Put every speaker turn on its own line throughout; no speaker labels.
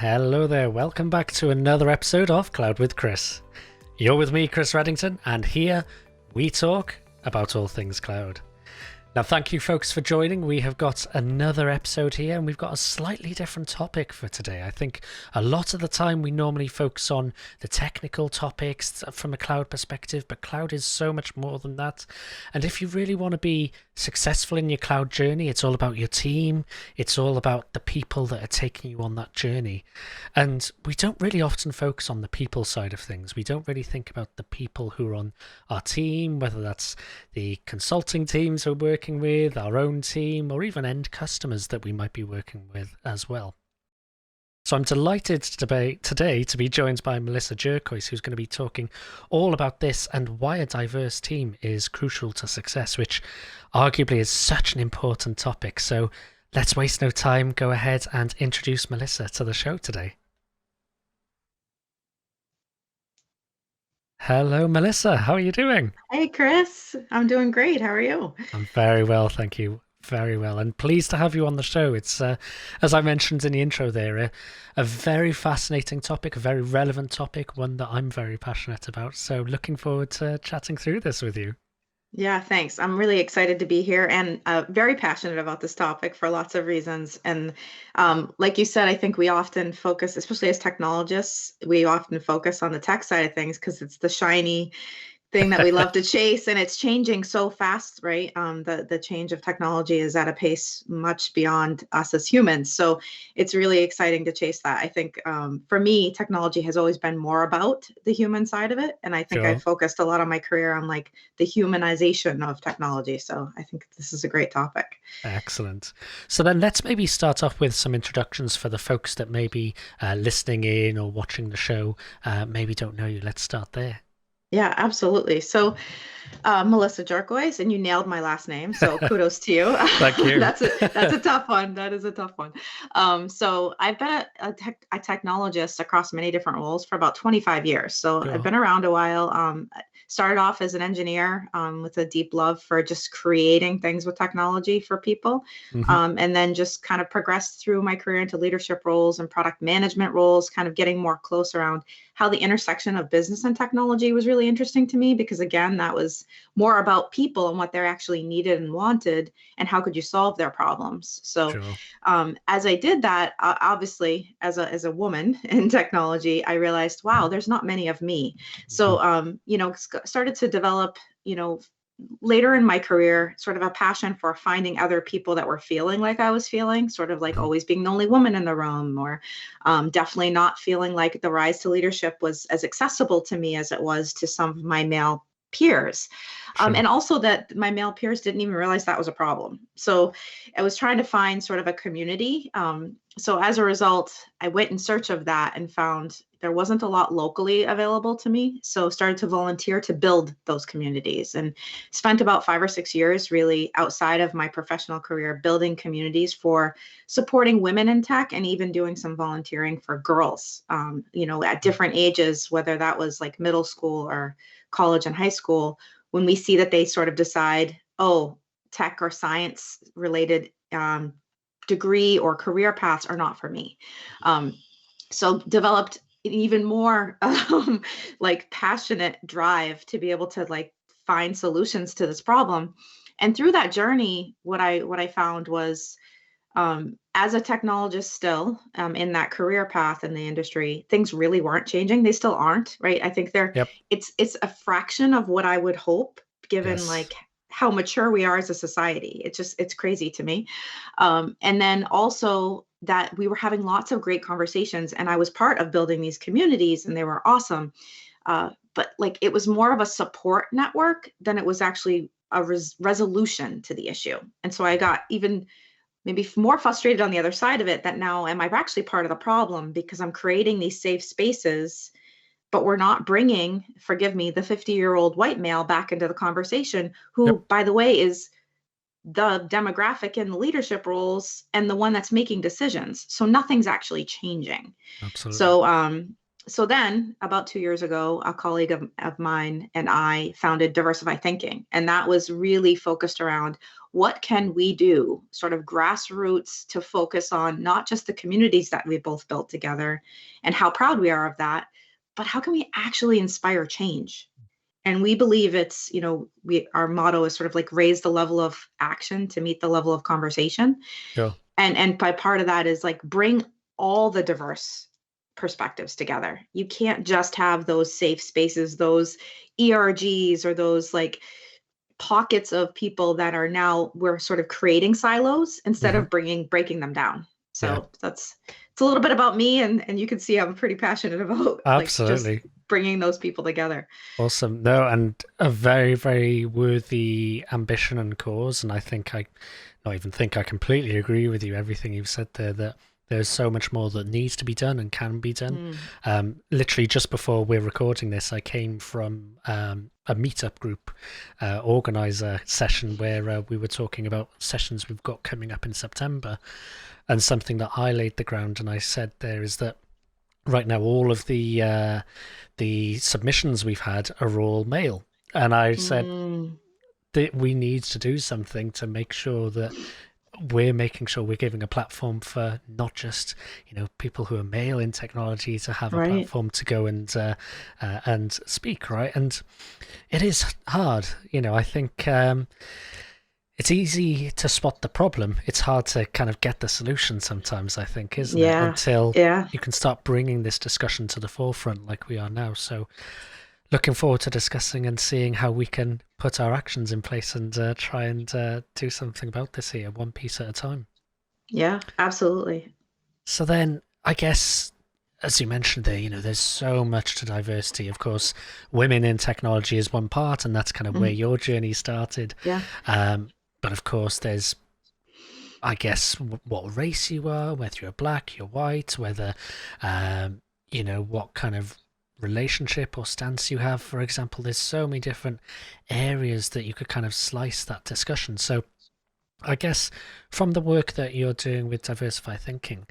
Hello there, welcome back to another episode of Cloud with Chris. You're with me, Chris Reddington, and here we talk about all things cloud. Now, thank you folks for joining. We have got another episode here and we've got a slightly different topic for today. I think a lot of the time we normally focus on the technical topics from a cloud perspective, but cloud is so much more than that. And if you really want to be successful in your cloud journey, it's all about your team. It's all about the people that are taking you on that journey. And we don't really often focus on the people side of things. We don't really think about the people who are on our team, whether that's the consulting teams we're working with, our own team, or even end customers that we might be working with as well. So I'm delighted today to be joined by Melissa Jerkois, who's going to be talking all about this and why a diverse team is crucial to success, which arguably is such an important topic. So let's waste no time, go ahead and introduce Melissa to the show today. Hello, Melissa. How are you doing?
Hey, Chris. I'm doing great. How are you?
I'm very well, thank you. Very well, and pleased to have you on the show. It's, as I mentioned in the intro there, a very fascinating topic, a very relevant topic, one that I'm very passionate about. So looking forward to chatting through this with you.
Yeah, thanks. I'm really excited to be here and very passionate about this topic for lots of reasons. And like you said, I think we often focus, especially as technologists, we often focus on the tech side of things because it's the shiny thing that we love to chase, and it's changing so fast, right? The change of technology is at a pace much beyond us as humans. So it's really exciting to chase that. I think for me, technology has always been more about the human side of it. And I think I
Sure.
focused a lot of my career on like the humanization of technology. So I think this is a great topic.
Excellent. So then let's maybe start off with some introductions for the folks that may be listening in or watching the show, maybe don't know you. Let's start there.
Yeah, absolutely. So, Melissa Jerkois, and you nailed my last name, so kudos to you.
Thank you.
That's a tough one. That is a tough one. So I've been a technologist across many different roles for about 25 years. So I've
Sure.
been around a while. I started off as an engineer with a deep love for just creating things with technology for people,
Hmm.
and then just kind of progressed through my career into leadership roles and product management roles, kind of getting more close around how the intersection of business and technology was really interesting to me, because again, that was more about people and what they actually needed and wanted and how could you solve their problems. So
Sure.
as I did that, obviously as a woman in technology, I realized, wow, there's not many of me.
Mhm.
So started to develop, later in my career, sort of a passion for finding other people that were feeling like I was feeling, sort of like
Mhm.
always being the only woman in the room, or definitely not feeling like the rise to leadership was as accessible to me as it was to some of my male peers.
Sure.
And also that my male peers didn't even realize that was a problem. So I was trying to find sort of a community. So as a result, I went in search of that and found there wasn't a lot locally available to me. So started to volunteer to build those communities and spent about 5 or 6 years really outside of my professional career building communities for supporting women in tech and even doing some volunteering for girls, at different ages, whether that was like middle school or college and high school, when we see that they sort of decide, oh, tech or science related degree or career paths are not for me. Um, so developed an even more like passionate drive to be able to like find solutions to this problem. And through that journey, what I found was, as a technologist still, in that career path in the industry, things really weren't changing. They still aren't, right? I think
Yep.
it's a fraction of what I would hope, given
Yes.
like how mature we are as a society. It's crazy to me. And then also that we were having lots of great conversations, and I was part of building these communities, and they were awesome. But like it was more of a support network than it was actually a resolution to the issue. And so I got even maybe more frustrated on the other side of it, that now am I actually part of the problem, because I'm creating these safe spaces, but we're not bringing, forgive me, the 50-year-old white male back into the conversation,
Yep.
who, by the way, is the demographic in the leadership roles and the one that's making decisions. So nothing's actually changing.
Absolutely.
So So then, about 2 years ago, a colleague of mine and I founded Diversify Thinking. And that was really focused around what can we do, sort of grassroots, to focus on not just the communities that we both built together and how proud we are of that, but how can we actually inspire change? And we believe it's, our motto is sort of like raise the level of action to meet the level of conversation.
Sure.
And by part of that is like bring all the diverse perspectives together. You can't just have those safe spaces, those ERGs, or those like pockets of people that are now, we're sort of creating silos instead
Hmm.
of breaking them down.
Yeah,
So it's a little bit about me, and you can see I'm pretty passionate about like just
absolutely.
bringing those people together.
Awesome. No, and a very, very worthy ambition and cause. And I think not even think, I completely agree with you. Everything you've said there, that there's so much more that needs to be done and can be done.
Mm.
Literally just before we're recording this, I came from a meetup group organizer session where we were talking about sessions we've got coming up in September. And something that I laid the ground and I said there is that right now all of the submissions we've had are all male, and I said
Mm.
that we need to do something to make sure that we're making sure we're giving a platform for not just people who are male in technology to have a
Right.
platform to go and speak, right? And it is hard, I think. It's easy to spot the problem. It's hard to kind of get the solution sometimes, I think, isn't it?
Yeah.
Until
Yeah.
you can start bringing this discussion to the forefront like we are now. So looking forward to discussing and seeing how we can put our actions in place and try and do something about this here, one piece at a time.
Yeah, absolutely.
So then, I guess, as you mentioned there, there's so much to diversity. Of course, women in technology is one part, and that's kind of where
Mhm.
your journey started.
Yeah.
But of course, there's, I guess, what race you are, whether you're black, you're white, whether, what kind of relationship or stance you have. For example, there's so many different areas that you could kind of slice that discussion. So I guess from the work that you're doing with Diversify Thinking,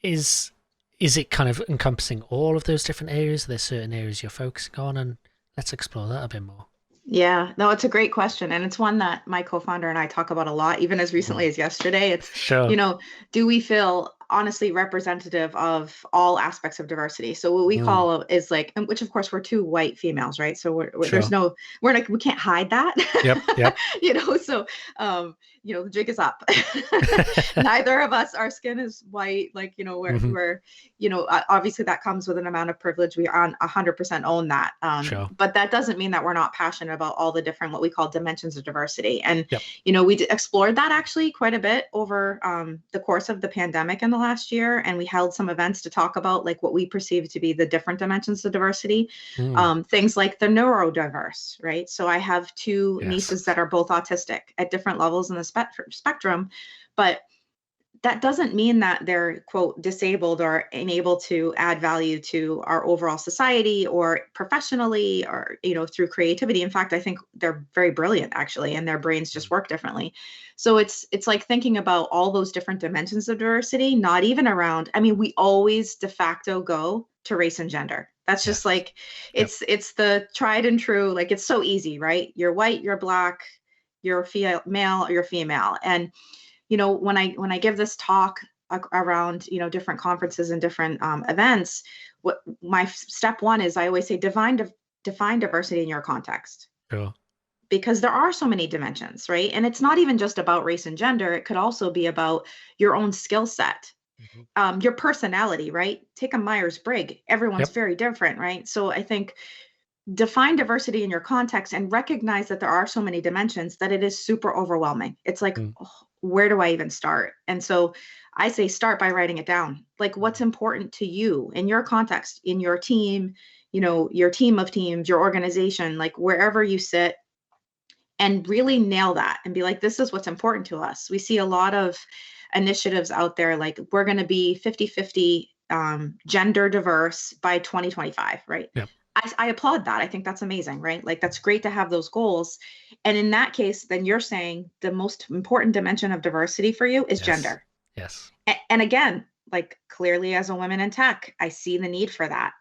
is is it kind of encompassing all of those different areas? Are there certain areas you're focusing on? And let's explore that a bit more.
Yeah, no, it's a great question. And it's one that my co-founder and I talk about a lot, even as
Mhm.
recently as yesterday. It's,
Sure,
you know, do we feel honestly representative of all aspects of diversity? So what we
mm,
call is like, and which of course we're two white females, right? So there's
sure.
no, we're like, we can't hide that,
Yep, yep.
so, the jig is up. Neither of us, our skin is white. Like,
Hmm.
obviously that comes with an amount of privilege. We on 100% own that.
Sure.
But that doesn't mean that we're not passionate about all the different, what we call dimensions of diversity. And,
Yep.
we explored that actually quite a bit over the course of the pandemic in the last year. And we held some events to talk about like what we perceive to be the different dimensions of diversity.
Mm,
Things like the neurodiverse, right? So I have two
yes.
nieces that are both autistic at different levels in the spectrum, but that doesn't mean that they're quote disabled or unable to add value to our overall society or professionally or through creativity. In fact, I think they're very brilliant actually, and their brains just work differently. So it's like thinking about all those different dimensions of diversity, not even around, I mean, we always de facto go to race and gender. That's just
Yes.
like
Yep.
it's the tried and true, like it's so easy, right? You're white, you're black, you're male, or you're female. And when I give this talk around different conferences and different events, what my step one is, I always say define diversity in your context,
Sure.
because there are so many dimensions, right? And it's not even just about race and gender. It could also be about your own skill set,
Hmm.
your personality, right? Take a Myers-Briggs. Everyone's
Yep.
very different, right? So I think define diversity in your context and recognize that there are so many dimensions that it is super overwhelming. It's like,
Mm,
oh, where do I even start? And so I say start by writing it down. Like what's
mm,
important to you in your context, in your team, your team of teams, your organization, like wherever you sit, and really nail that and be like, this is what's important to us. We see a lot of initiatives out there like we're going to be 50-50 gender diverse by 2025, right?
yep.
I applaud that. I think that's amazing, right? Like that's great to have those goals. And in that case, then you're saying the most important dimension of diversity for you is
Yes.
gender.
Yes.
And again, like clearly as a woman in tech, I see the need for that.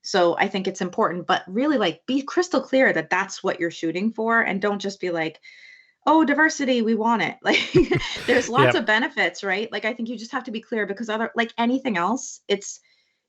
So I think it's important, but really like be crystal clear that that's what you're shooting for, and don't just be like, oh, diversity, we want it. Like there's lots
Yep.
of benefits, right? Like I think you just have to be clear, because other, like anything else, it's,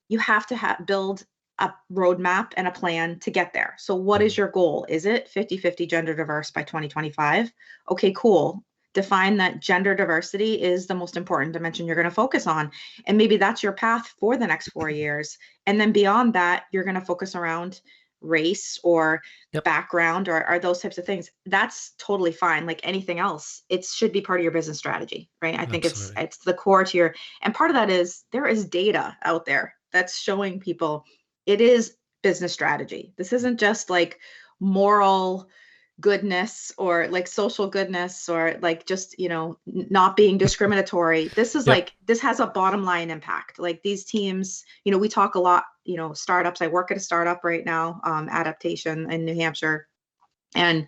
you have to build a roadmap and a plan to get there. So what is your goal? Is it 50-50 gender diverse by 2025? Okay, cool. Define that gender diversity is the most important dimension you're going to focus on. And maybe that's your path for the next 4 years. And then beyond that, you're going to focus around race or
Yep.
background or those types of things. That's totally fine. Like anything else, it should be part of your business strategy, right? I think
Absolutely.
it's the core to your, and part of that is there is data out there that's showing people it is business strategy. This isn't just like moral goodness or like social goodness or like just, not being discriminatory. This is
Yep.
like, this has a bottom line impact. Like these teams, we talk a lot, startups. I work at a startup right now, Adaptation in New Hampshire. And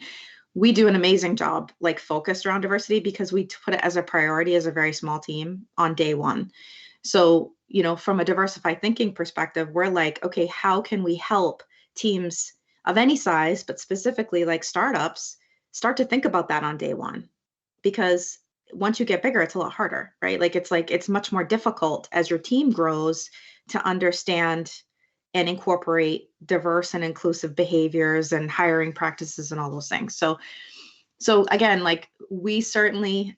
we do an amazing job, like focused around diversity, because we put it as a priority as a very small team on day one. So, from a diversified thinking perspective, we're like, okay, how can we help teams of any size, but specifically like startups, start to think about that on day one? Because once you get bigger, it's a lot harder, right? Like it's much more difficult as your team grows to understand and incorporate diverse and inclusive behaviors and hiring practices and all those things. So again, like we certainly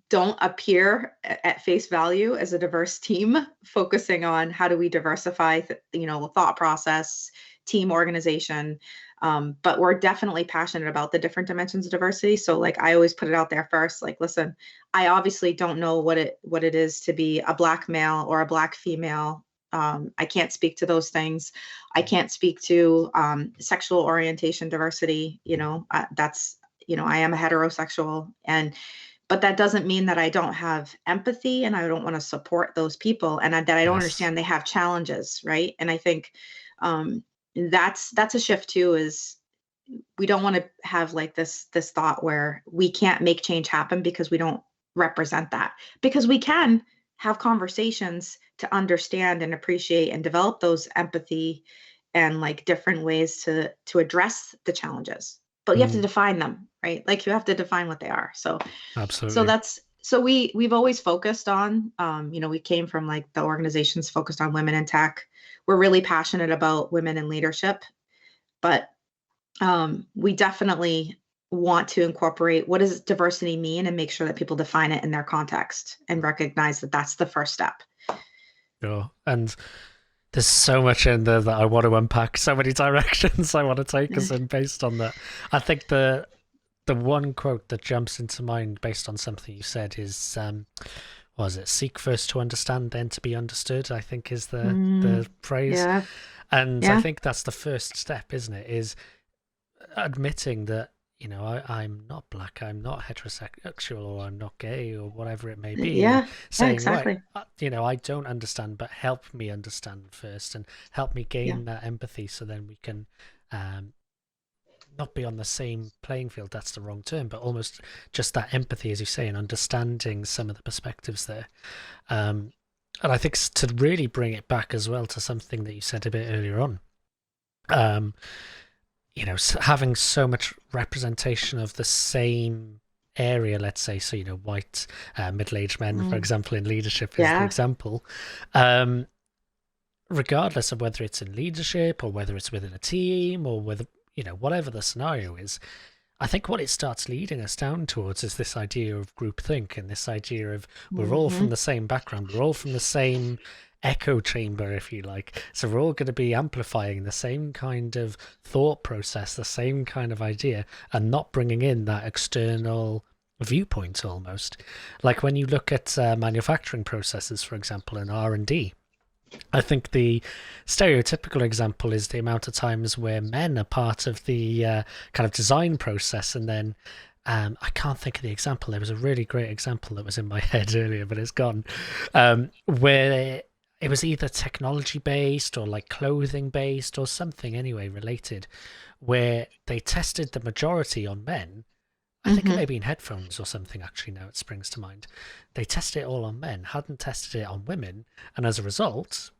don't appear at face value as a diverse team focusing on how do we diversify thought process, team organization, but we're definitely passionate about the different dimensions of diversity. So like I always put it out there first, like, listen, I obviously don't know what it is to be a Black male or a Black female. I can't speak to those things. I can't speak to sexual orientation diversity. That's, I am a heterosexual, but that doesn't mean that I don't have empathy and I don't want to support those people, and that I don't
Yes.
understand they have challenges, right? And I think that's a shift too. Is we don't want to have like this thought where we can't make change happen because we don't represent that, because we can have conversations to understand and appreciate and develop those empathy and like different ways to address the challenges, but you have to
Mm,
define them, right? Like you have to define what they are. So
absolutely.
that's, so we've always focused on, we came from like the organizations focused on women in tech. We're really passionate about women in leadership, but we definitely want to incorporate what does diversity mean and make sure that people define it in their context and recognize that that's the first step.
Sure. And there's so much in there that I want to unpack, so many directions I want to take us in based on that. I think the one quote that jumps into mind based on something you said is what was it? Seek first to understand, then to be understood, I think is the phrase.
Yeah,
And I
yeah,
think that's the first step, isn't it? Is admitting that, I'm not Black, I'm not heterosexual, or I'm not gay, or whatever it may be, and
yeah, yeah,
saying, right,
exactly.
I don't understand, but help me understand first, and help me
Yeah,
gain that empathy, so then we can um, not be on the same playing field. That's the wrong term, but almost just that empathy, as you say, and understanding some of the perspectives there. And I think to really bring it back as well to something that you said a bit earlier on, um, having so much representation of the same area, let's say, so, white middle-aged men, for
mm,
example, in leadership is the
yeah,
example. Regardless of whether it's in leadership or whether it's within a team or whether, whatever the scenario is, I think what it starts leading us down towards is this idea of groupthink and this idea of we're all
hmm
from the same background, we're all from the same echo chamber, if you like. So we're all going to be amplifying the same kind of thought process, the same kind of idea, and not bringing in that external viewpoint almost. Like when you look at manufacturing processes, for example, in R&D, I think the stereotypical example is the amount of times where men are part of the kind of design process, and then I can't think of the example. There was a really great example that was in my head earlier, but it's gone, where it was either technology based or like clothing based or something anyway related, where they tested the majority on men I think it may be in headphones or something, actually, now it springs to mind. They tested it all on men, hadn't tested it on women, and as a result,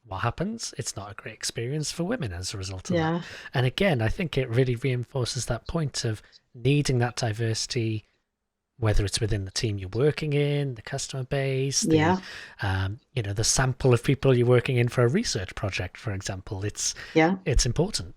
what happens? It's not a great experience for women as a result of that.
Yeah.
And again, I think it really reinforces that point of needing that diversity, whether it's within the team you're working in, the customer base,
Yeah.
The sample of people you're working in for a research project, for example. It's important.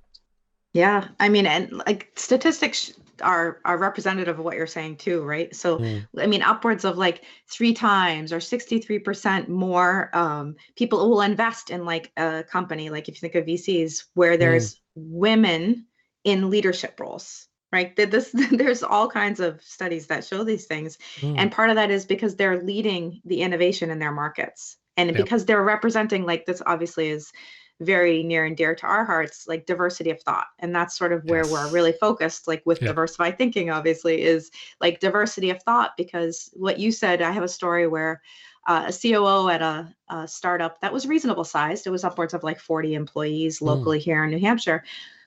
Yeah. I mean, and like statistics are representative of what you're saying too, right? So, I mean, upwards of like 3 times or 63% more people who will invest in like a company, like if you think of VCs, where there's women in leadership roles, right? There's all kinds of studies that show these things. And part of that is because they're leading the innovation in their markets. And because they're representing, like, this obviously is very near and dear to our hearts, like diversity of thought. And that's sort of where we're really focused, like with diversified thinking, obviously, is like diversity of thought. Because what you said, I have a story where a COO at a startup that was reasonable sized, it was upwards of like 40 employees locally here in New Hampshire,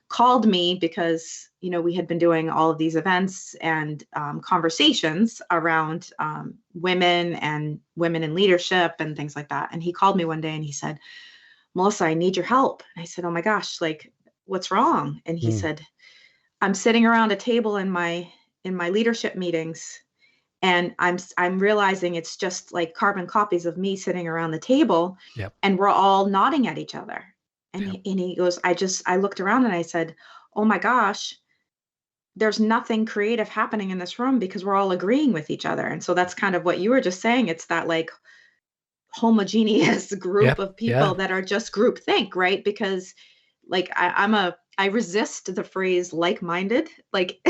called me because, we had been doing all of these events and conversations around women and women in leadership and things like that. And he called me one day and he said, "Melissa, I need your help." And I said, "Oh my gosh, like, what's wrong?" And he said, "I'm sitting around a table in my leadership meetings, and I'm realizing it's just like carbon copies of me sitting around the table, and we're all nodding at each other." And he goes, I looked around and I said, "Oh my gosh, there's nothing creative happening in this room because we're all agreeing with each other." And so that's kind of what you were just saying. It's that like homogeneous group of people that are just group think, right? Because like I resist the phrase like-minded. Like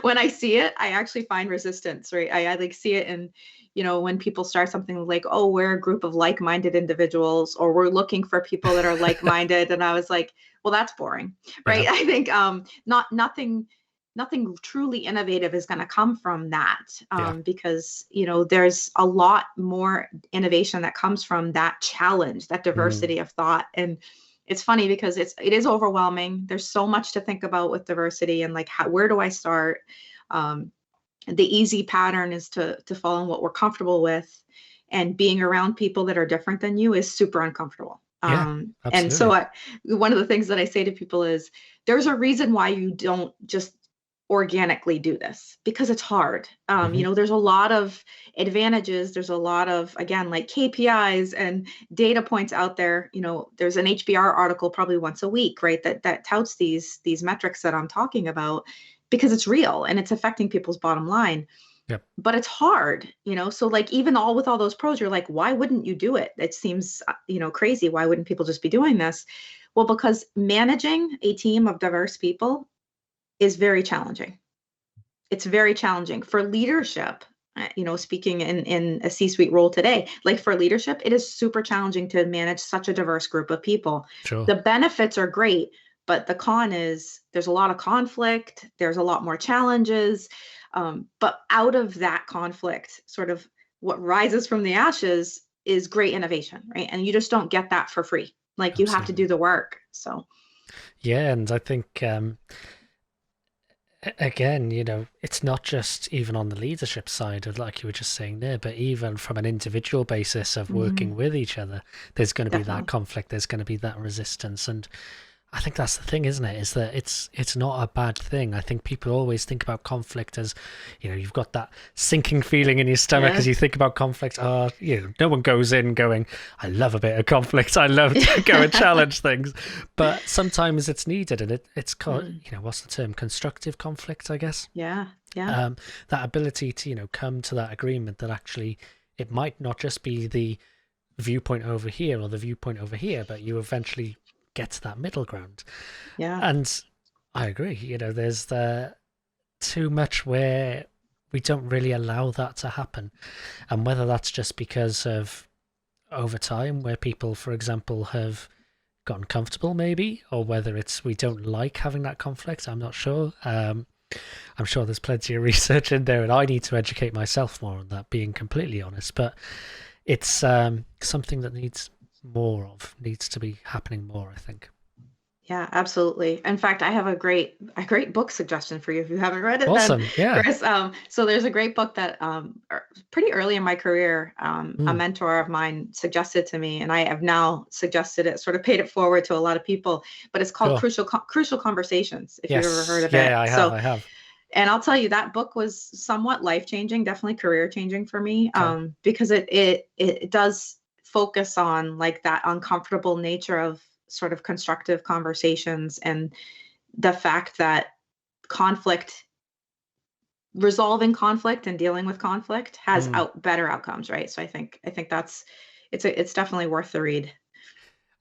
when I see it, I actually find resistance, right? I like see it in, when people start something like, "Oh, we're a group of like-minded individuals," or "We're looking for people that are like-minded." And I was like, well, that's boring, right? I think nothing truly innovative is going to come from that, because there's a lot more innovation that comes from that challenge, that diversity of thought. And it's funny because it is overwhelming. There's so much to think about with diversity, and like, where do I start? The easy pattern is to fall in what we're comfortable with, and being around people that are different than you is super uncomfortable. And so one of the things that I say to people is, there's a reason why you don't just organically do this, because it's hard. There's a lot of advantages. There's a lot of, again, like KPIs and data points out there. There's an HBR article probably once a week, right? That touts these metrics that I'm talking about, because it's real and it's affecting people's bottom line. But it's hard, so like, even with all those pros, you're like, why wouldn't you do it? It seems, crazy. Why wouldn't people just be doing this? Well, because managing a team of diverse people is very challenging. It's very challenging for leadership. Speaking in a C-suite role today, like for leadership, it is super challenging to manage such a diverse group of people. The benefits are great, but the con is there's a lot of conflict. There's a lot more challenges. But out of that conflict, sort of what rises from the ashes is great innovation, right? And you just don't get that for free. Like, you have to do the work. So.
Yeah. And I think, again, it's not just even on the leadership side of, like you were just saying there, but even from an individual basis of working with each other, there's going to be that conflict, there's going to be that resistance. And I think that's the thing, isn't it? Is that it's not a bad thing. I think people always think about conflict as, you've got that sinking feeling in your stomach as you think about conflict. No one goes in going, "I love a bit of conflict. I love to go and challenge things." But sometimes it's needed, and it's called, what's the term? Constructive conflict, I guess.
Yeah.
That ability to, come to that agreement that actually it might not just be the viewpoint over here or the viewpoint over here, but you eventually get to that middle ground. And I agree, there's too much where we don't really allow that to happen. And whether that's just because of over time where people, for example, have gotten comfortable maybe, or whether it's we don't like having that conflict, I'm not sure. I'm sure there's plenty of research in there, and I need to educate myself more on that, being completely honest. But it's something that needs to be happening more, I think.
Yeah, absolutely. In fact, I have a great book suggestion for you if you haven't read it then,
Awesome. Yeah.
Chris. So there's a great book that pretty early in my career, a
Mm,
mentor of mine suggested to me, and I have now suggested it, sort of paid it forward to a lot of people. But it's called
sure.
Crucial Conversations, if you've ever heard
Yes.
of
Yeah,
it.
yeah, I have.
So,
I have.
and I'll tell you that book was somewhat life changing, definitely career changing for me,
Okay.
because it does focus on like that uncomfortable nature of sort of constructive conversations, and the fact that conflict resolving conflict and dealing with conflict has
Mm.
out better outcomes, right? So I think that's it's definitely worth the read.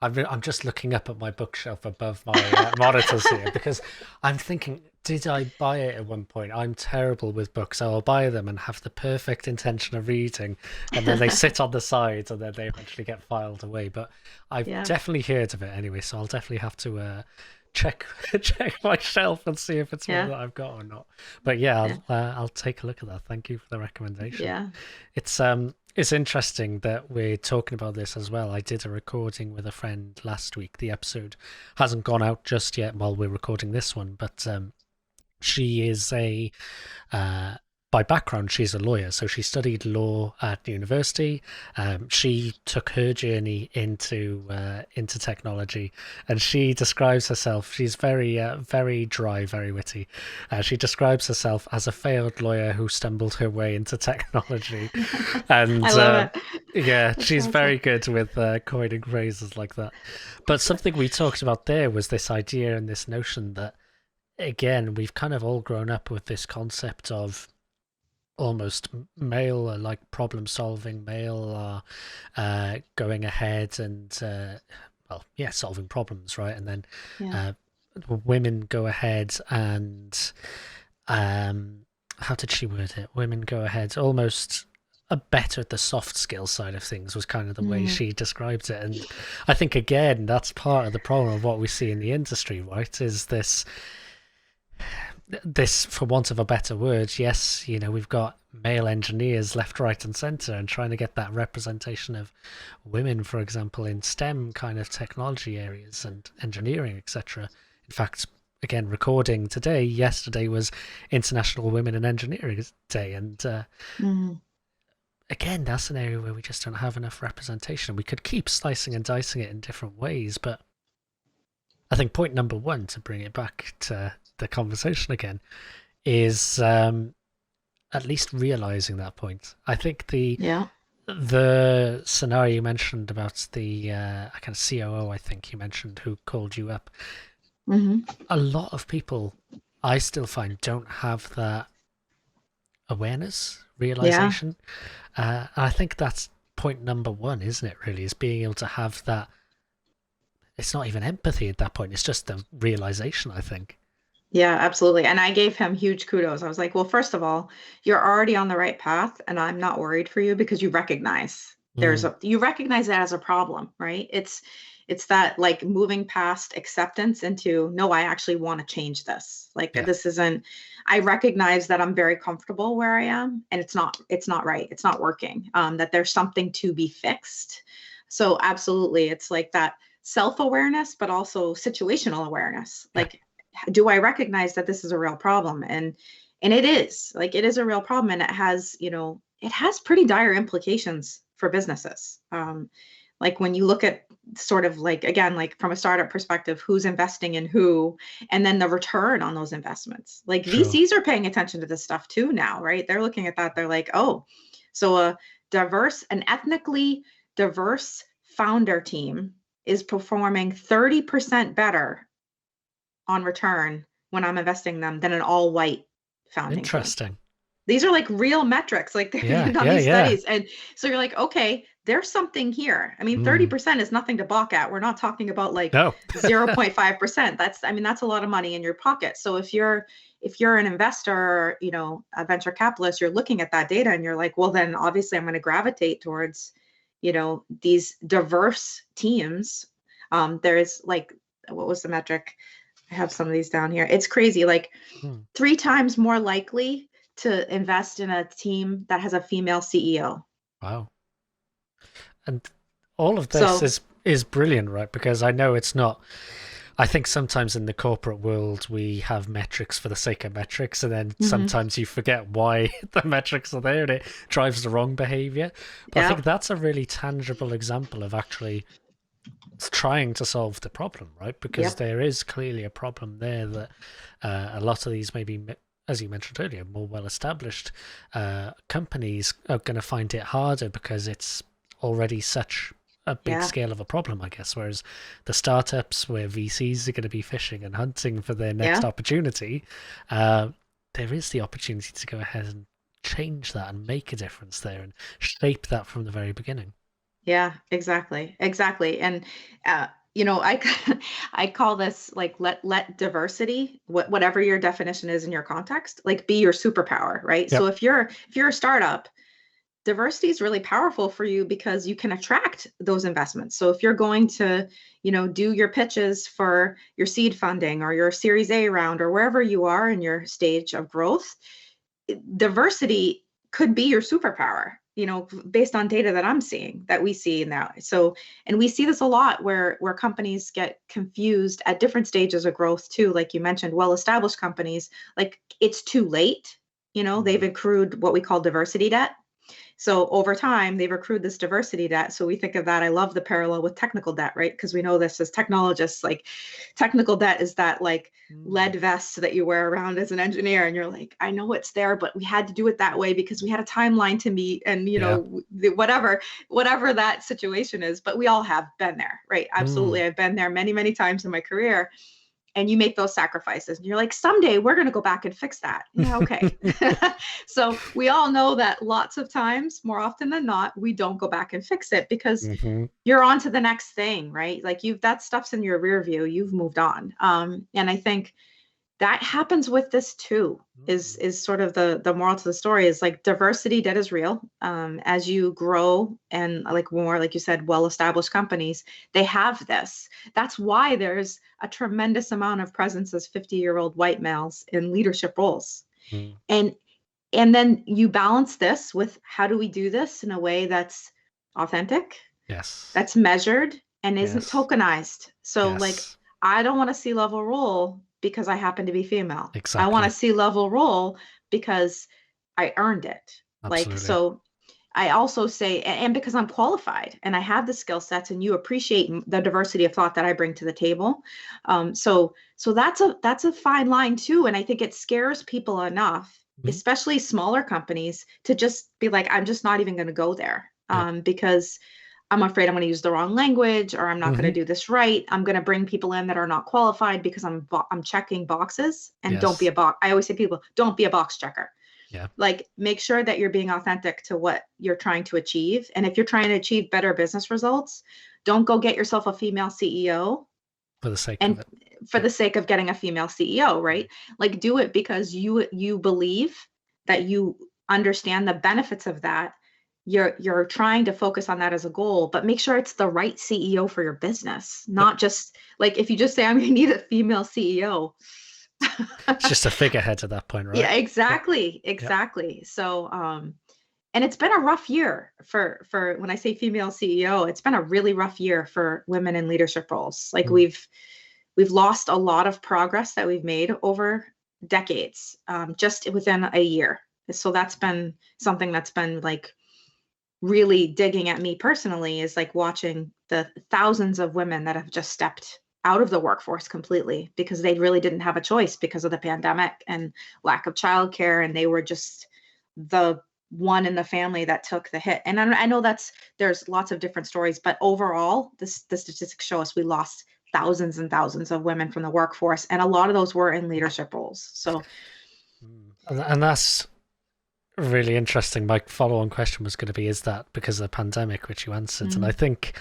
I'm just looking up at my bookshelf above my monitors here because I'm thinking, did I buy it at one point? I'm terrible with books. I'll buy them and have the perfect intention of reading, and then they sit on the sides and then they eventually get filed away. But I've
Yeah,
definitely heard of it anyway, so I'll definitely have to check check my shelf and see if it's one
yeah,
that I've got or not. But yeah,
yeah,
I'll take a look at that. Thank you for the recommendation.
yeah.
It's interesting that we're talking about this as well. I did a recording with a friend last week. The episode hasn't gone out just yet while we're recording this one, but she is uh, by background, she's a lawyer. So she studied law at university. She took her journey into technology, and she describes herself. She's very dry, very witty. She describes herself as a failed lawyer who stumbled her way into technology, and
I love it.
yeah,
That's
she's
awesome.
very good with coining phrases like that. But something we talked about there was this idea and this notion that, again, we've kind of all grown up with this concept of almost male like problem solving, male going ahead and well, yeah, solving problems, right? And then
Yeah.
uh, women go ahead and um, how did she word it? Women go ahead almost a better at the soft skill side of things was kind of the way
Mm,
she described it. And I think, again, that's part of the problem of what we see in the industry, right? Is this, for want of a better word, yes, we've got male engineers left, right, and center, and trying to get that representation of women, for example, in STEM kind of technology areas and engineering, etc. In fact, again, recording today, yesterday was International Women in Engineering Day, and
mm,
again, that's an area where we just don't have enough representation. We could keep slicing and dicing it in different ways, but I think point number one, to bring it back to the conversation again, is at least realizing that point. I think
yeah.
the scenario you mentioned about the kind of COO, I think you mentioned, who called you up.
Hmm.
A lot of people, I still find, don't have that awareness,
Yeah.
realization. I think that's point number one, isn't it? Really, is being able to have that. It's not even empathy at that point. It's just the realization, I think.
Yeah, absolutely. And I gave him huge kudos. I was like, well, first of all, you're already on the right path, and I'm not worried for you because
Mm,
you recognize that as a problem, right? It's that like moving past acceptance into, no, I actually want to change this. Like
yeah,
this isn't, I recognize that I'm very comfortable where I am, and it's not right. It's not working. That there's something to be fixed. So absolutely, it's like that self-awareness, but also situational awareness.
yeah,
Like, do I recognize that this is a real problem? And it is, like, it is a real problem, and it has pretty dire implications for businesses. Like when you look at sort of like, again, like from a startup perspective, who's investing in who, and then the return on those investments. Like
sure.
VCs are paying attention to this stuff too now, right? They're looking at that. They're like, oh, so an ethnically diverse founder team is performing 30% better on return when I'm investing them than an all white founding team.
Interesting.
These are like real metrics, like they've
Yeah,
done
yeah,
these
yeah.
studies. And so you're like, okay, there's something here. I mean,
Mm,
30% is nothing to balk at. We're not talking about like
no.
0.5%. I mean, that's a lot of money in your pocket. So if you're an investor, a venture capitalist, you're looking at that data and you're like, well, then obviously I'm going to gravitate towards, these diverse teams. There's like, what was the metric? I have some of these down here. It's crazy. Like
Mm,
3 times more likely to invest in a team that has a female CEO.
wow. And all of this
So,
is brilliant, right? Because I know it's not. I think sometimes in the corporate world we have metrics for the sake of metrics, and then
Hmm.
sometimes you forget why the metrics are there, and it drives the wrong behavior. But I
Yeah.
think that's a really tangible example of actually trying to solve the problem, right? Because
Yep.
there is clearly a problem there that a lot of these maybe, as you mentioned earlier, more well-established companies are going to find it harder because it's already such a big
Yeah.
scale of a problem, I guess. Whereas the startups where VCs are going to be fishing and hunting for their next
Yeah.
opportunity, there is the opportunity to go ahead and change that and make a difference there and shape that from the very beginning.
Yeah, exactly. Exactly. And uh, I I call this like let diversity, whatever your definition is in your context, like be your superpower, right? So
Yep.
if you're a startup, diversity is really powerful for you because you can attract those investments. So if you're going to, do your pitches for your seed funding or your Series A round or wherever you are in your stage of growth, diversity could be your superpower, based on data that I'm seeing, that we see now. So, and we see this a lot where companies get confused at different stages of growth too. Like you mentioned, well-established companies, like it's too late. They've
Mm.
accrued what we call diversity debt. So over time, they've accrued this diversity debt. So we think of that. I love the parallel with technical debt, right? Because we know this as technologists, like technical debt is that like
Mm.
lead vest that you wear around as an engineer. And you're like, I know it's there, but we had to do it that way because we had a timeline to meet and,
Yeah.
whatever that situation is. But we all have been there, right?
Mm.
Absolutely. I've been there many, many times in my career, and you make those sacrifices and you're like, someday we're going to go back and fix that. Yeah, okay. So we all know that lots of times, more often than not, we don't go back and fix it because
Hmm.
you're on to the next thing, right? Like that stuff's in your rear view, you've moved on. And I think that happens with this too. is
Mm.
is sort of the moral to the story, is like diversity that is real. As you grow, and like more, like you said, well established companies, they have this. That's why there's a tremendous amount of presence as 50-year-old white males in leadership roles.
Mm.
And and then you balance this with, how do we do this in a way that's authentic,
Yes.
that's measured, and isn't
Yes.
tokenized. So like,
Yes.
I don't want a C-level role because I happen to be female. I want a
Exactly.
C-level role because I earned it. Like,
Absolutely.
so I also say, and because I'm qualified and I have the skill sets, and you appreciate the diversity of thought that I bring to the table. So that's a fine line too. And I think it scares people enough,
Mhm.
especially smaller companies, to just be like, I'm just not even going to go there,
Yep.
because I'm afraid I'm going to use the wrong language, or I'm not going to
Hmm.
do this right. I'm going to bring people in that are not qualified because I'm checking boxes. And don't be
Yes.
a box. I always say, people, don't be a box checker.
Yeah.
Like, make sure that you're being authentic to what you're trying to achieve. And if you're trying to achieve better business results, don't go get yourself a female CEO
For the sake of
and
it.
for
Yep.
the sake of getting a female CEO,
Mm.
right? Like, do it because you believe that you understand the benefits of that. You're trying to focus on that as a goal, but make sure it's the right CEO for your business,
Yep.
not just like, if you just say, I'm going to need a female CEO.
It's just a figurehead at that point,
Yeah,
right? Yep.
exactly,
Yep.
exactly. So and it's been a rough year for when I say female CEO, it's been a really rough year for women in leadership roles. Like,
Mm.
we've lost a lot of progress that we've made over decades, just within a year. So that's been something that's been like really digging at me personally, is like watching the thousands of women that have just stepped out of the workforce completely because they really didn't have a choice because of the pandemic and lack of childcare, and they were just the one in the family that took the hit. And I know there's lots of different stories, but overall, the statistics show us we lost thousands and thousands of women from the workforce, and a lot of those were in leadership roles. So
Mm. And that's really interesting. My follow-on question was going to be, is that because of the pandemic, which you answered? And I
mm,
think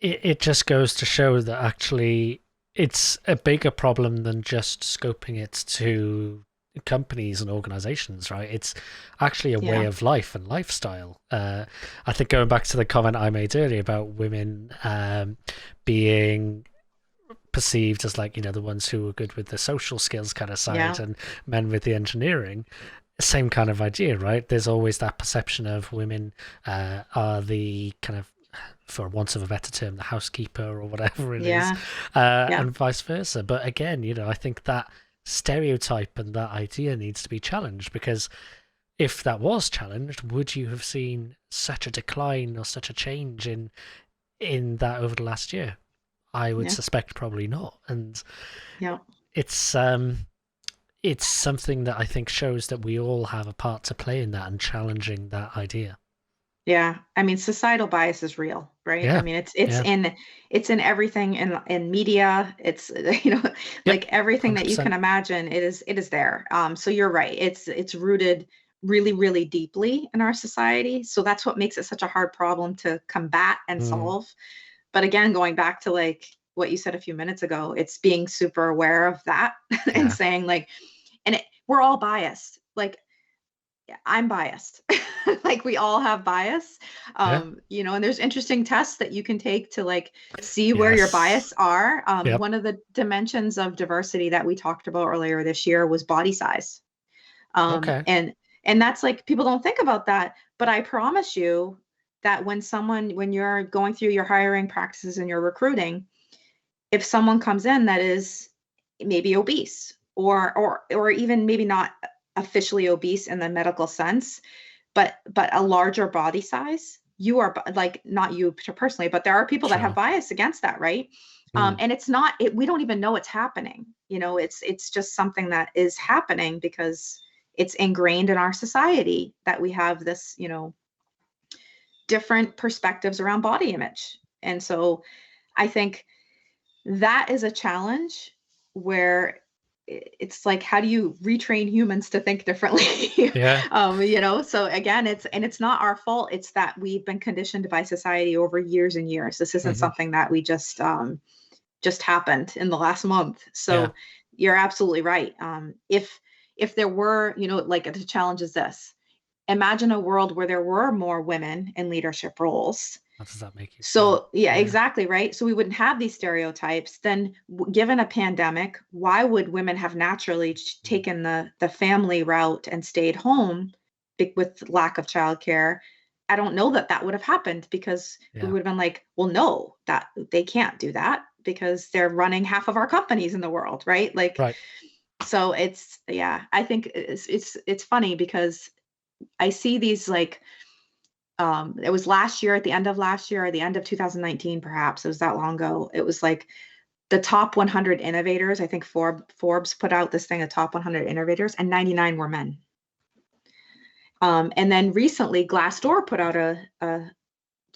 it just goes to show that actually it's a bigger problem than just scoping it to companies and organizations, right? It's actually a way
yeah,
of life and lifestyle. I think going back to the comment I made earlier about women being perceived as like, the ones who are good with the social skills kind of side
yeah,
and men with the engineering, same kind of idea, right? There's always that perception of women are the kind of for want of a better term, the housekeeper or whatever it is,
Yeah. Yeah.
and vice versa. But again, I think that stereotype and that idea needs to be challenged, because if that was challenged, would you have seen such a decline or such a change in that over the last year? I would
Yeah.
suspect probably not. And
Yeah.
it's it's something that I think shows that we all have a part to play in that and challenging that idea.
Yeah. I mean, societal bias is real, right? I
Yeah.
mean, it's
Yeah.
in everything in media. It's
Yep.
like everything that you can
100%.
imagine, it is there. So you're right. It's rooted really, really deeply in our society. So that's what makes it such a hard problem to combat and
Mm,
solve. But again, going back to like what you said a few minutes ago, it's being super aware of that and
yeah.
saying like, we're all biased. Like, yeah, I'm biased. Like we all have bias.
Yeah.
And there's interesting tests that you can take to like see where your
Yes.
bias are.
Yep.
One of the dimensions of diversity that we talked about earlier this year was body size. Um,
Okay.
and and that's like people don't think about that, but I promise you that when you're going through your hiring practices and your recruiting, if someone comes in that is maybe obese or even maybe not officially obese in the medical sense, but a larger body size, you are like not you personally, but there are people that have
Sure.
bias against that, right?
Mm,
And it's not we don't even know it's happening. It's just something that is happening because it's ingrained in our society that we have this, different perspectives around body image. And so I think that is a challenge where it's like how do you retrain humans to think differently?
yeah.
So again, it's not our fault. It's that we've been conditioned by society over years and years. This isn't
Hmm.
something that we just happened in the last month.
Yeah.
So you're absolutely right. If there were, like the challenge is this: imagine a world where there were more women in leadership roles.
How does that make you feel?
So, yeah,
Yeah.
exactly, right? So we wouldn't have these stereotypes. Then, given a pandemic, why would women have naturally
Mm,
taken the family route and stayed home with lack of childcare? I don't know that that would have happened because we
yeah.
would have been like, well, no, that they can't do that because they're running half of our companies in the world, right? Like,
Right.
so yeah, I think it's funny because I see these like it was last year, at the end of last year, or the end of 2019, perhaps. It was that long ago. It was like the top 100 innovators. I think Forbes put out this thing, the top 100 innovators, and 99 were men. And then recently, Glassdoor put out a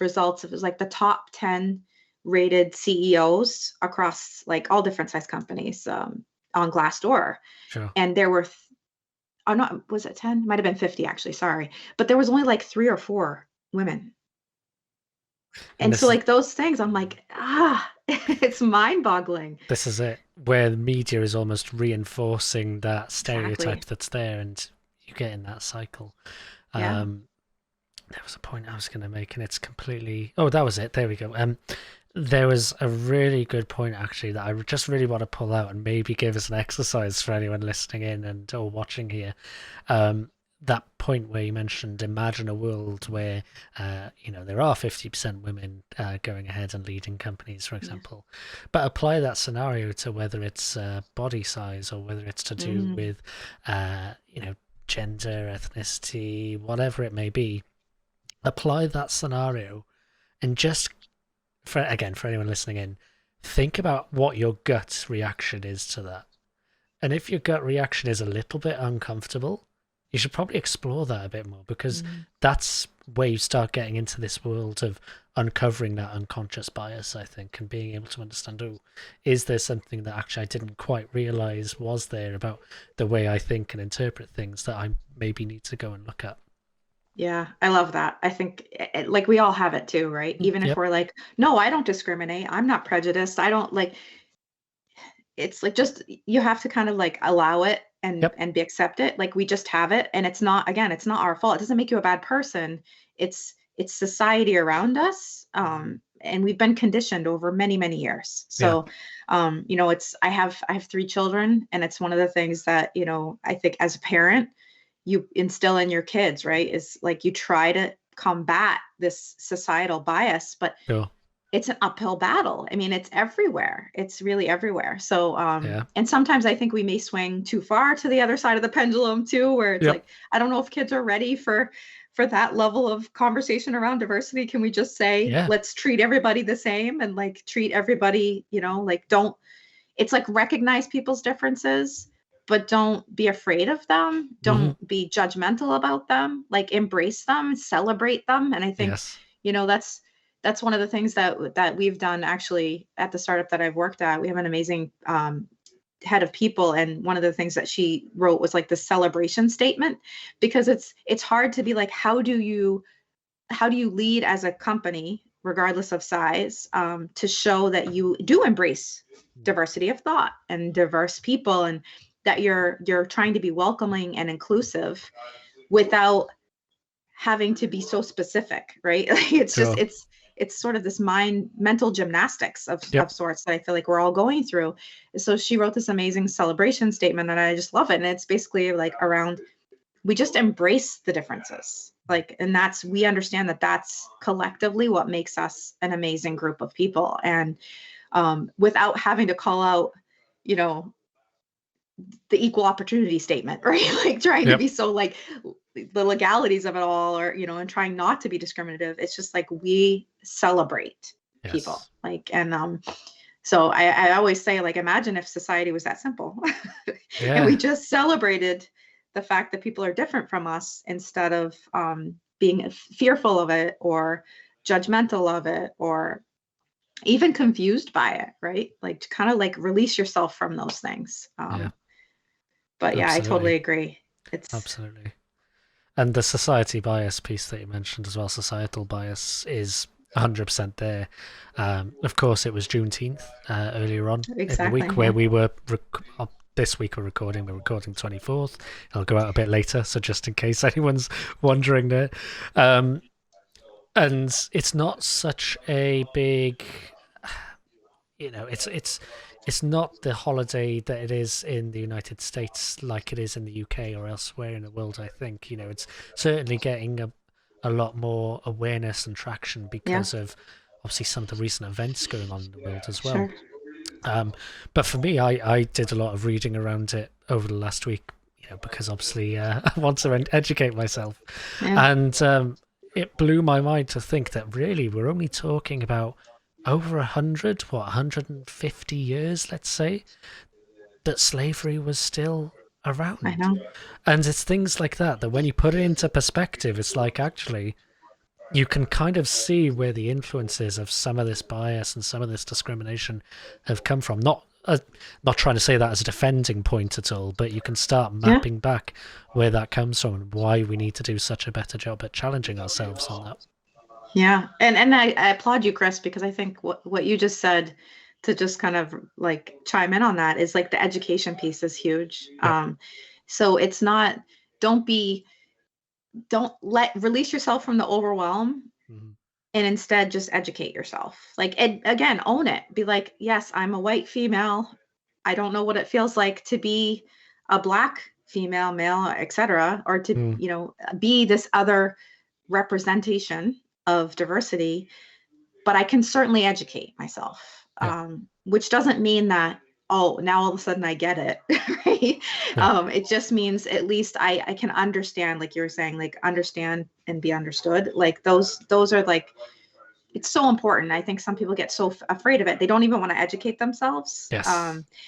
results. It was like the top 10 rated CEOs across like all different size companies on Glassdoor.
Sure.
And there were, I'm not, was it 10? Might have been 50 actually. Sorry. But there was only like three or four women.
And
And so like those things, I'm like, it's mind-boggling.
this is it, where the media is almost reinforcing that
Exactly.
stereotype that's there, and you get in that cycle.
Yeah.
Um, there was a point I was going to make, and it's completely. Oh, that was it. There we go. There was a really good point actually that I just really want to pull out and maybe give as an exercise for anyone listening in and or watching here. That point where you mentioned, imagine a world where there are 50% women going ahead and leading companies, for
Yeah.
example, but apply that scenario to whether it's body size or whether it's to do
Mm,
with gender, ethnicity, whatever it may be. Apply that scenario and just for anyone listening in, think about what your gut reaction is to that. And if your gut reaction is a little bit uncomfortable, you should probably explore that a bit more, because
mm.
that's where you start getting into this world of uncovering that unconscious bias, I think, and being able to understand, oh, is there something that actually I didn't quite realize was there about the way I think and interpret things that I maybe need to go and look at?
Yeah, I love that. I think like we all have it too, right? Even if
Yep.
we're like, no, I don't discriminate. I'm not prejudiced. I don't like it's like just you have to kind of like allow it and
Yep.
and be accept it. Like we just have it and it's not again, it's not our fault. It doesn't make you a bad person. It's society around us. And we've been conditioned over many, many years.
Yeah.
So it's I have three children and it's one of the things that, I think as a parent, you instill in your kids, right? Is like you try to combat this societal bias, but
Sure.
it's an uphill battle. I mean, it's everywhere. It's really everywhere. So,
Yeah.
and sometimes I think we may swing too far to the other side of the pendulum too, where it's
Yep.
like, I don't know if kids are ready for that level of conversation around diversity. Can we just say,
Yeah.
let's treat everybody the same and like treat everybody, like don't, it's like recognize people's differences, but don't be afraid of them.
Hmm.
Don't be judgmental about them, like embrace them, celebrate them. And I think,
Yes.
that's one of the things that we've done actually at the startup that I've worked at. We have an amazing head of people, and one of the things that she wrote was like the celebration statement, because it's hard to be like, how do you lead as a company regardless of size, to show that you do embrace diversity of thought and diverse people, and that you're trying to be welcoming and inclusive without having to be so specific, right? It's just
Sure.
it's sort of this mental gymnastics of
Yep.
sorts that I feel like we're all going through. So she wrote this amazing celebration statement, and I just love it. And it's basically like around, we just embrace the differences, like, and we understand that that's collectively what makes us an amazing group of people. And without having to call out, you know the equal opportunity statement, right? Like trying to
Yep.
be so like the legalities of it all, or and trying not to be discriminative. It's just like we celebrate people,
Yes.
like, and so I always say, like, imagine if society was that simple and we
Yeah.
just celebrated the fact that people are different from us, instead of being fearful of it, or judgmental of it, or even confused by it, right? Like to kind of like release yourself from those things.
Yeah.
But yeah, I totally
Absolutely.
agree. It's
Absolutely. And the society bias piece that you mentioned as well, societal bias, is 100% there. Of course, it was Juneteenth earlier on in the
exactly,
week where
yeah.
we were. This week we're recording. We're recording 24th. It'll go out a bit later, so just in case anyone's wondering there. Um, and it's not such a big, it's not the holiday that it is in the United States, like it is in the UK or elsewhere in the world. I think it's certainly getting a lot more awareness and traction
Yeah,
because of obviously some of the recent events going on in the world as well.
sure.
But for me, I did a lot of reading around it over the last week, because obviously I want to educate myself,
Yeah,
and it blew my mind to think that really we're only talking about over 150 years, let's say, that slavery was still
I
around.
know.
And it's things like that when you put it into perspective, it's like actually you can kind of see where the influences of some of this bias and some of this discrimination have come from. Not trying to say that as a defending point at all, but you can start
Yeah,
mapping back where that comes from and why we need to do such a better job at challenging ourselves on that.
yeah. And I applaud you, Chris, because I think what you just said, to just kind of like chime in on that, is like the education piece is huge.
Yep.
So it's not, don't be, don't release yourself from the overwhelm,
Mhm.
and instead just educate yourself. Like, again, own it. Be like, yes, I'm a white female. I don't know what it feels like to be a black female, male, etc., or to,
Mm.
be this other representation of diversity, but I can certainly educate myself.
Yep.
Which doesn't mean that, oh, now all of a sudden I get it, right?
Yeah.
It just means at least I can understand, like you were saying, like understand and be understood. Like those are like, it's so important. I think some people get so afraid of it, they don't even want to educate themselves.
Yes.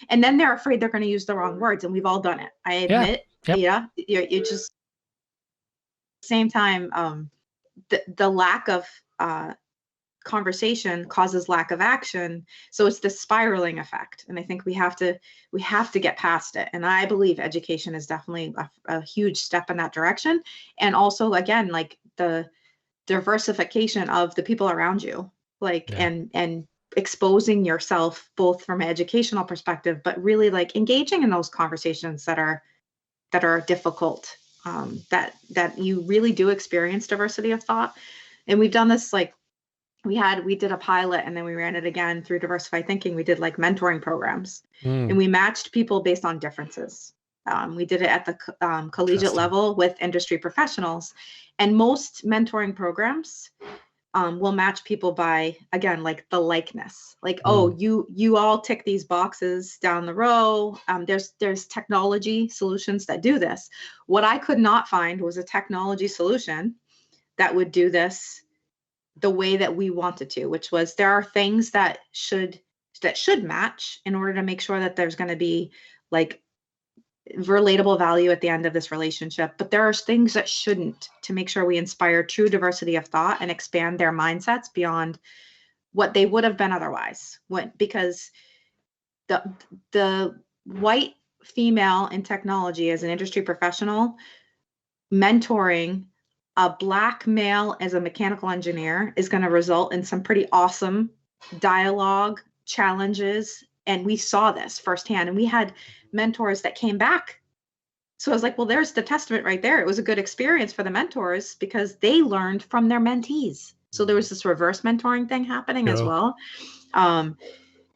And then they're afraid they're going to use the wrong words, and we've all done it. I
Yeah.
admit,
Yep.
yeah, you just same time, the lack of conversation causes lack of action, so it's this spiraling effect, and I think we have to get past it. And I believe education is definitely a huge step in that direction. And also, again, like the diversification of the people around you, like,
Yeah.
and exposing yourself both from an educational perspective, but really like engaging in those conversations that are difficult, that you really do experience diversity of thought. And we've done this, like, we did a pilot, and then we ran it again through diversified thinking. We did like mentoring programs, and
Mm.
we matched people based on differences. We did it at the collegiate
Interesting.
level with industry professionals. And most mentoring programs will match people by, again, like the likeness, like, oh,
Mm.
you all tick these boxes down the row. There's technology solutions that do this. What I could not find was a technology solution that would do this the way that we wanted to, which was there are things that should match in order to make sure that there's going to be like relatable value at the end of this relationship. But there are things that shouldn't, to make sure we inspire true diversity of thought and expand their mindsets beyond what they would have been otherwise. Because the the white female in technology as an industry professional mentoring a black male as a mechanical engineer is going to result in some pretty awesome dialogue challenges. And we saw this firsthand, and we had mentors that came back. So I was like, well, there's the testament right there. It was a good experience for the mentors because they learned from their mentees. So there was this reverse mentoring thing happening as
Sure.
well. Um,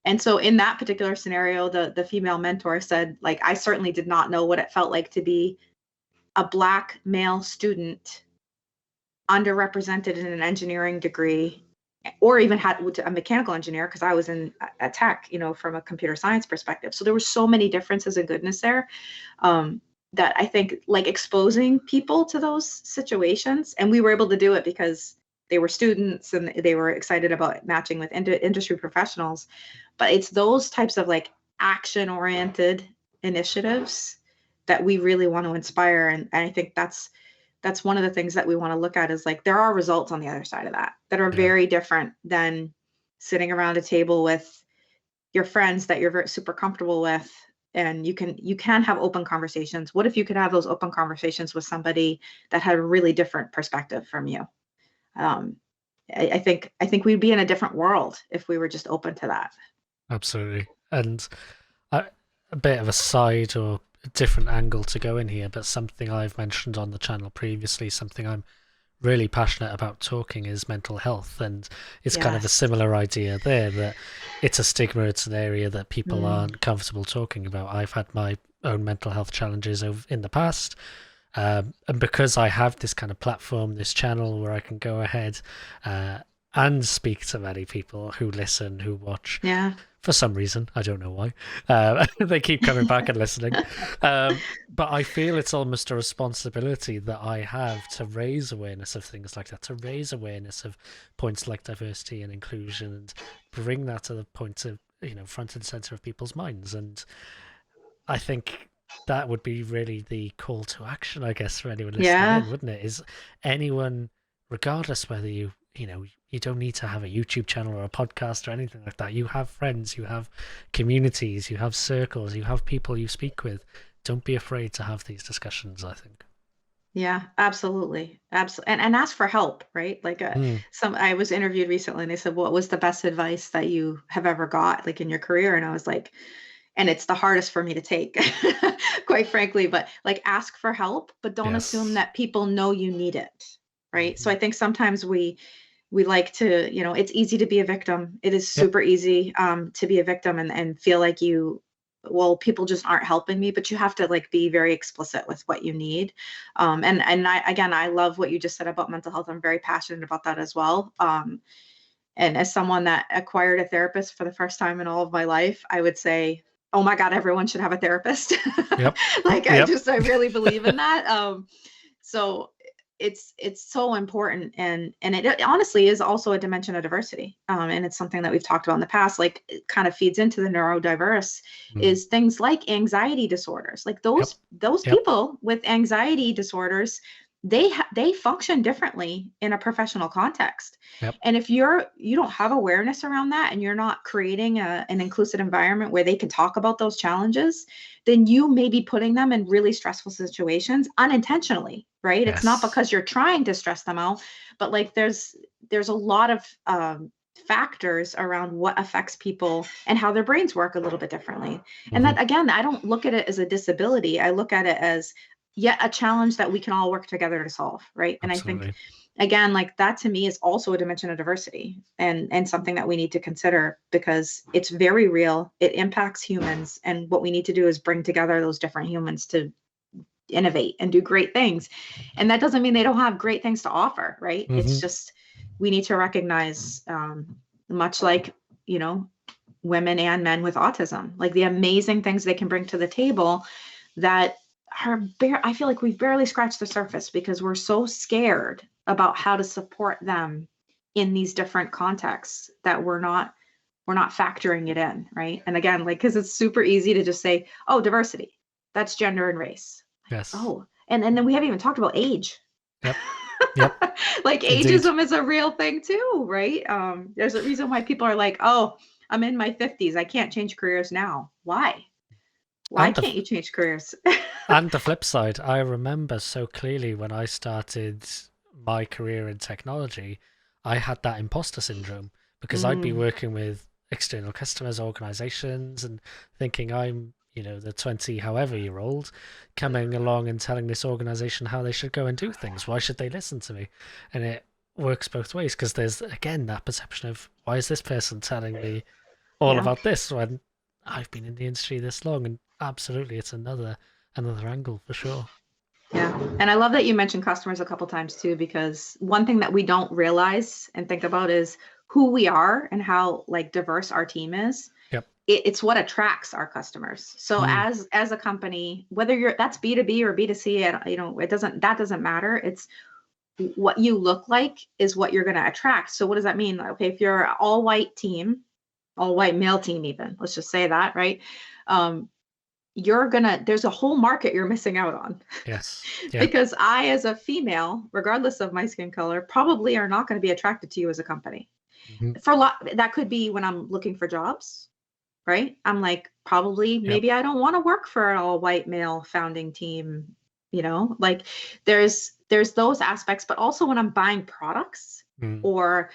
and so in that particular scenario, the female mentor said, like, I certainly did not know what it felt like to be a black male student underrepresented in an engineering degree, or even had a mechanical engineer, because I was in a tech, from a computer science perspective. So there were so many differences and goodness there, that I think, like, exposing people to those situations, and we were able to do it because they were students and they were excited about matching with industry professionals. But it's those types of like action oriented initiatives that we really want to inspire. And I think that's one of the things that we want to look at, is like there are results on the other side of that are
Yeah.
very different than sitting around a table with your friends that you're super comfortable with, and you can have open conversations. What if you could have those open conversations with somebody that had a really different perspective from you? um, I think we'd be in a different world if we were just open to that.
Absolutely. And a bit of a side or a different angle to go in here, but something I've mentioned on the channel previously, something I'm really passionate about talking, is mental health. And it's kind of a
Yes.
similar idea there, that it's a stigma, it's an area that people
Mm.
aren't comfortable talking about. I've had my own mental health challenges in the past. And because I have this kind of platform, this channel where I can go ahead and speak to many people who listen, who watch,
Yeah.
for some reason, I don't know why, they keep coming back and listening. But I feel it's almost a responsibility that I have to raise awareness of things like that, to raise awareness of points like diversity and inclusion, and bring that to the point of, front and center of people's minds. And I think that would be really the call to action, I guess, for anyone listening
Yeah.
in, wouldn't it? Is anyone, regardless whether you don't need to have a YouTube channel or a podcast or anything like that. You have friends, you have communities, you have circles, you have people you speak with. Don't be afraid to have these discussions, I think.
Yeah, absolutely. Absolutely. And ask for help, right? Like,
Mm,
I was interviewed recently and they said, what was the best advice that you have ever got, like, in your career? And I was like, and it's the hardest for me to take, quite frankly, but like, ask for help, but don't assume
yes.
that people know you need it. Right. So
Hmm.
I think sometimes we like to, it's easy to be a victim. It is
Yep.
super easy to be a victim and feel like well, people just aren't helping me, but you have to like be very explicit with what you need. And I love what you just said about mental health. I'm very passionate about that as well. And as someone that acquired a therapist for the first time in all of my life, I would say, oh my God, everyone should have a therapist.
Yep.
Like,
Yep.
I really believe in that. So it's so important, and it honestly is also a dimension of diversity, and it's something that we've talked about in the past. Like, it kind of feeds into the neurodiverse,
Mm,
is things like anxiety disorders. Like,
yep.
those
Yep.
people with anxiety disorders, they function differently in a professional context.
Yep.
And if you don't have awareness around that, and you're not creating an inclusive environment where they can talk about those challenges, then you may be putting them in really stressful situations unintentionally, right? It's not
Yes.
because you're trying to stress them out, but like, there's a lot of factors around what affects people and how their brains work a little bit differently. And
Hmm.
that, again, I don't look at it as a disability. I look at it as yet a challenge that we can all work together to solve, right? And I think,
Absolutely.
again, like that to me is also a dimension of diversity, and something that we need to consider, because it's very real. It impacts humans, and what we need to do is bring together those different humans to innovate and do great things. And that doesn't mean they don't have great things to offer, right?
Hmm.
It's just we need to recognize, much like, you know, women and men with autism, like the amazing things they can bring to the table that I feel like we've barely scratched the surface because we're so scared about how to support them in these different contexts that we're not factoring it in, right? And again, like, because it's super easy to just say, oh, diversity, that's gender and race.
Yes.
Oh, and then we haven't even talked about age.
Yep. Yep.
Like
Indeed.
ageism is a real thing too, right? There's a reason why people are like, oh, I'm in my 50s, I can't change careers now. Why
And the
can't you change careers?
and the flip side, I remember so clearly when I started my career in technology, I had that imposter syndrome because I'd be
Mm,
working with external customers, organizations, and thinking I'm, the 20 however year old coming along and telling this organization how they should go and do things. Why should they listen to me? And it works both ways because there's, again, that perception of why is this person telling me all
yeah.
about this when I've been in the industry this long? And absolutely, it's another angle for sure.
Yeah. And I love that you mentioned customers a couple times too, because one thing that we don't realize and think about is who we are and how like diverse our team is.
Yep.
It's what attracts our customers. So
Mm,
as a company, whether that's B2B or B2C, that doesn't matter. It's what you look like is what you're going to attract. So what does that mean? Okay, if you're an all white team, all white male team, even, let's just say that, right? Um, there's a whole market you're missing out on.
yes. Yeah.
Because I, as a female, regardless of my skin color, probably are not going to be attracted to you as a company.
Hmm.
For a lot, that could be when I'm looking for jobs, right? I'm like, probably,
Yep.
maybe I don't want to work for an all white male founding team, like there's those aspects, but also when I'm buying products
Mm,
or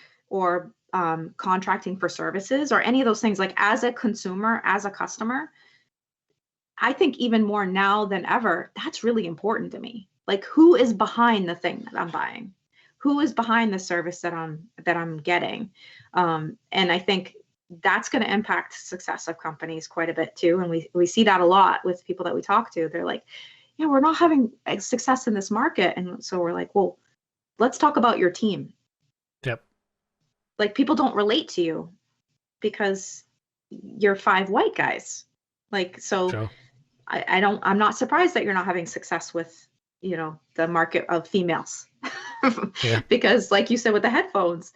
contracting for services or any of those things, like as a consumer, as a customer, I think even more now than ever, that's really important to me. Like who is behind the thing that I'm buying? Who is behind the service that I'm getting? And I think that's going to impact success of companies quite a bit too. And we see that a lot with people that we talk to. They're like, yeah, we're not having success in this market. And so we're like, well, let's talk about your team.
yep.
Like people don't relate to you because you're five white guys. Like, so
Sure.
I'm not surprised that you're not having success with, the market of females.
Yeah.
Because like you said with the headphones,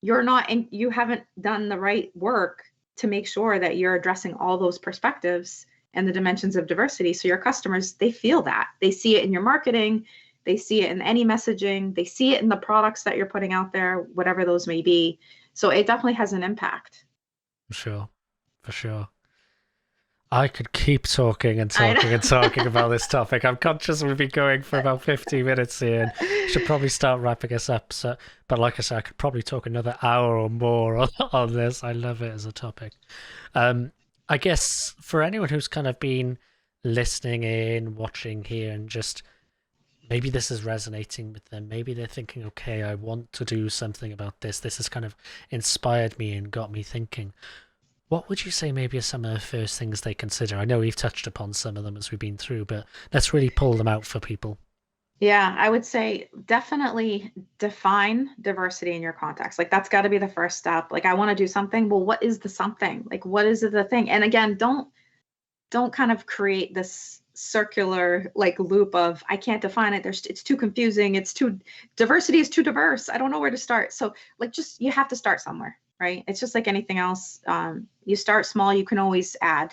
you haven't done the right work to make sure that you're addressing all those perspectives and the dimensions of diversity. So your customers, they feel that. They see it in your marketing, they see it in any messaging, they see it in the products that you're putting out there, whatever those may be. So it definitely has an impact.
For sure. For sure. I could keep talking and
I
talking and talking about this topic. I'm conscious we've been going for about 15 minutes here and should probably start wrapping us up. So, but like I said, I could probably talk another hour or more on this. I love it as a topic. Um, I guess for anyone who's kind of been listening in, watching here, and just maybe this is resonating with them. Maybe they're thinking, okay, I want to do something about this. This has kind of inspired me and got me thinking. What would you say maybe are some of the first things they consider? I know we've touched upon some of them as we've been through, but let's really pull them out for people.
Yeah, I would say definitely define diversity in your context. Like that's got to be the first step. Like I want to do something. Well, what is the something? Like what is the thing? And again, don't kind of create this circular like loop of I can't define it. It's too confusing. It's too diversity is too diverse. I don't know where to start. So like just you have to start somewhere, right? It's just like anything else. You start small, you can always add.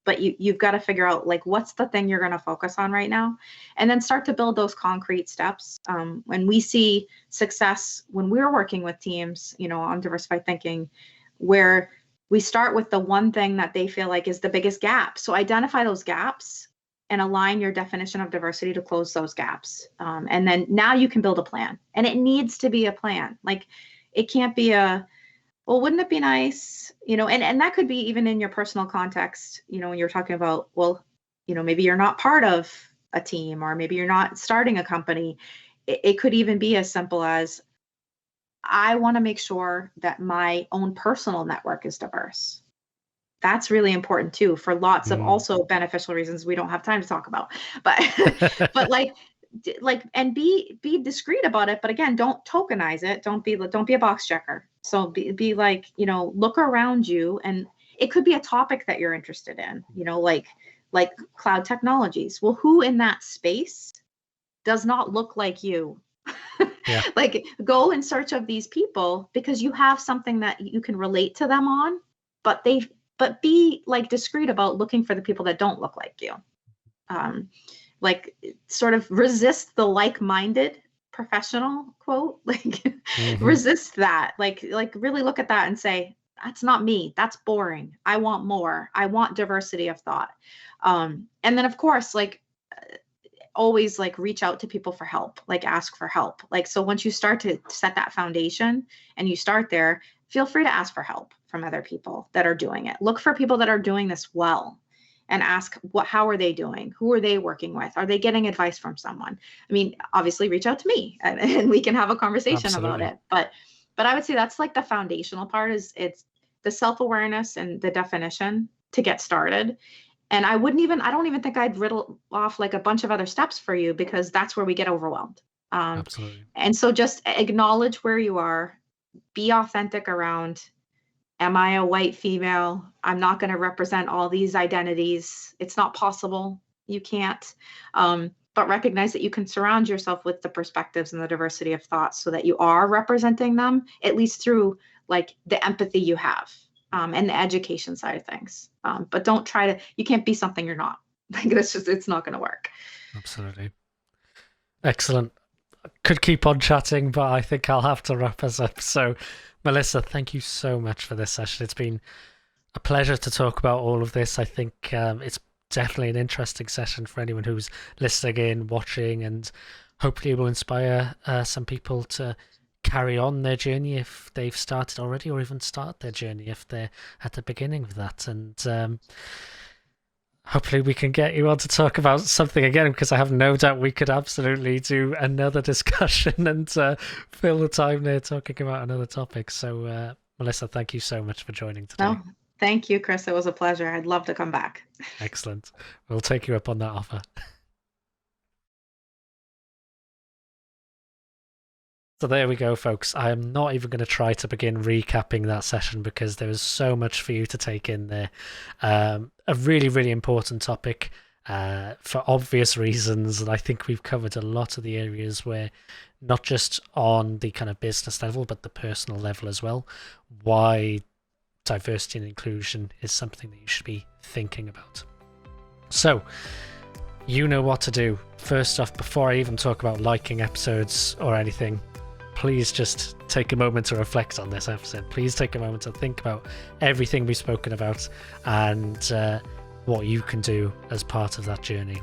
But you've got to figure out like what's the thing you're going to focus on right now, and then start to build those concrete steps. When we see success when we're working with teams, on diversified thinking, where we start with the one thing that they feel like is the biggest gap. So identify those gaps and align your definition of diversity to close those gaps. And then now you can build a plan, and it needs to be a plan. Like it can't be well, wouldn't it be nice, and that could be even in your personal context, when you're talking about, well, maybe you're not part of a team, or maybe you're not starting a company. It could even be as simple as, I want to make sure that my own personal network is diverse. That's really important too, for lots of also beneficial reasons we don't have time to talk about. But but and be discreet about it. But again, don't tokenize it. Don't be a box checker. So be like, look around you, and it could be a topic that you're interested in, like cloud technologies. Well, who in that space does not look like you?
Yeah.
Like, go in search of these people because you have something that you can relate to them on, but be like discreet about looking for the people that don't look like you. Like, sort of resist the like-minded professional quote, like resist that, like really look at that and say, that's not me. That's boring. I want more. I want diversity of thought. And then of course, always reach out to people for help, ask for help. So once you start to set that foundation and you start there, feel free to ask for help from other people that are doing it. Look for people that are doing this well and ask, how are they doing? Who are they working with? Are they getting advice from someone? I mean, obviously reach out to me and we can have a conversation
Absolutely.
about it. But I would say that's the foundational part, is it's the self-awareness and the definition to get started. And I don't even think I'd riddle off a bunch of other steps for you, because that's where we get overwhelmed.
Absolutely.
And so just acknowledge where you are, be authentic around, am I a white female? I'm not going to represent all these identities. It's not possible. You can't. But recognize that you can surround yourself with the perspectives and the diversity of thoughts so that you are representing them, at least through the empathy you have. And the education side of things. But don't you can't be something you're not. It's not going to work.
Absolutely. Excellent. Could keep on chatting, but I think I'll have to wrap us up. So, Melissa, thank you so much for this session. It's been a pleasure to talk about all of this. I think it's definitely an interesting session for anyone who's listening in, watching, and hopefully it will inspire some people to carry on their journey if they've started already, or even start their journey if they're at the beginning of that. And hopefully we can get you on to talk about something again, because I have no doubt we could absolutely do another discussion and fill the time there talking about another topic. So Melissa, thank you so much for joining today.
Oh, thank you, Chris. It was a pleasure. I'd love to come back.
Excellent. We'll take you up on that offer. So there we go, folks. I am not even going to try to begin recapping that session because there was so much for you to take in there. A really, really important topic for obvious reasons. And I think we've covered a lot of the areas where, not just on the kind of business level, but the personal level as well, why diversity and inclusion is something that you should be thinking about. So, you know what to do. First off, before I even talk about liking episodes or anything, please just take a moment to reflect on this episode. Please take a moment to think about everything we've spoken about and what you can do as part of that journey.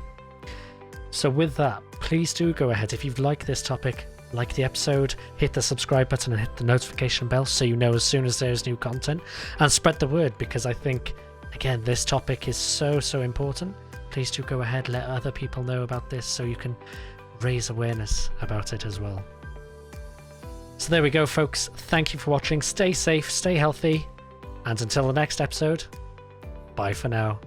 So with that, please do go ahead. If you've liked this topic, like the episode, hit the subscribe button and hit the notification bell so you know as soon as there's new content, and spread the word, because I think, again, this topic is so important. Please do go ahead, let other people know about this so you can raise awareness about it as well. So there we go, folks. Thank you for watching. Stay safe, stay healthy, and until the next episode, bye for now.